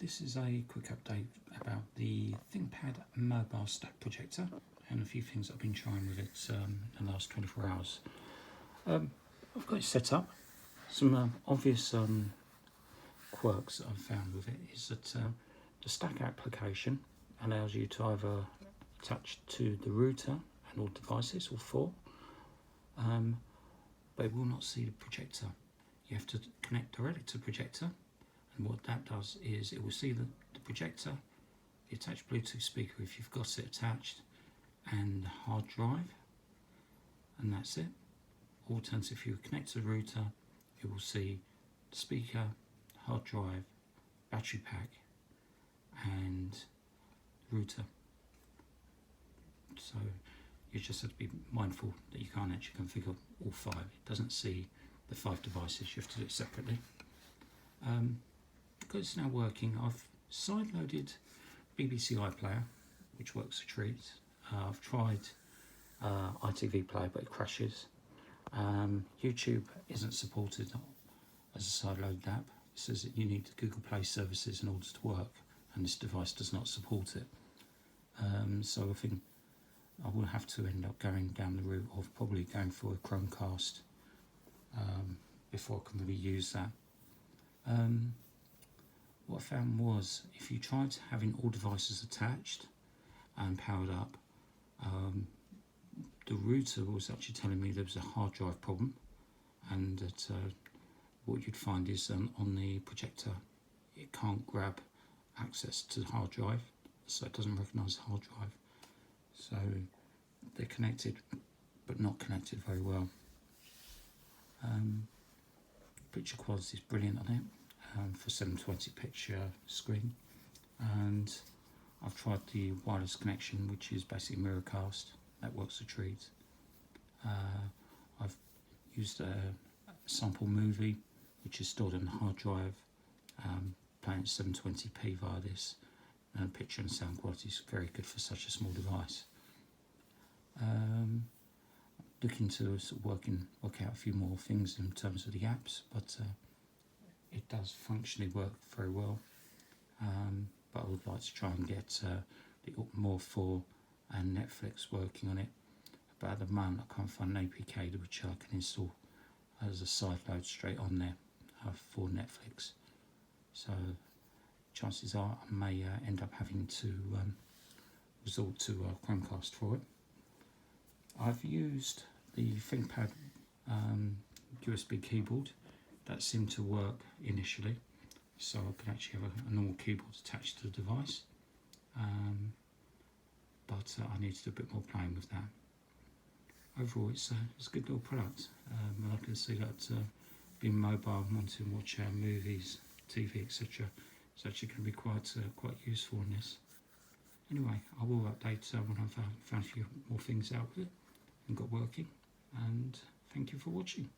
This is a quick update about the Thinkpad mobile stack projector and a few things I've been trying with it in the last 24 hours. I've got it set up. Some obvious quirks that I've found with it is that the stack application allows you to either attach to the router and all devices, all four, but it will not see the projector. You have to connect directly to the projector, and what that does is it will see the projector, the attached Bluetooth speaker if you've got it attached, and the hard drive, and that's it. Alternatively, if you connect to the router, it will see the speaker, hard drive, battery pack, and router. So you just have to be mindful that you can't actually configure all five. It doesn't see the 5 devices, you have to do it separately. Because it's now working, I've side-loaded BBC iPlayer, which works a treat. I've tried ITV Player, but it crashes. YouTube isn't supported as a side-loaded app. It says that you need the Google Play services in order to work, and this device does not support it. So I think I will have to end up going down the route of probably going for a Chromecast before I can really use that. What I found was, if you tried having all devices attached and powered up, the router was actually telling me there was a hard drive problem, and that what you'd find is on the projector it can't grab access to the hard drive, so it doesn't recognise the hard drive. So they're connected but not connected very well. Picture quality is brilliant on it for 720 picture screen, and I've tried the wireless connection, which is basically Miracast. That works a treat. I've used a sample movie which is stored on the hard drive, playing 720p via this, and picture and sound quality is very good for such a small device. Looking to sort of work out a few more things in terms of the apps, but it does functionally work very well. But I would like to try and get the More 4 and Netflix working on it. But at the moment I can't find an APK which I can install as a side load straight on there for Netflix. So chances are I may end up having to resort to Chromecast for it. I've used the Thinkpad USB keyboard. That seemed to work initially, so I can actually have a normal keyboard attached to the device, but I need to do a bit more playing with that. Overall, it's a good little product. I can see that being mobile, wanting to watch movies, TV, etc., it's actually going to be quite useful in this. Anyway, I will update when I've found a few more things out with it and got working, and thank you for watching.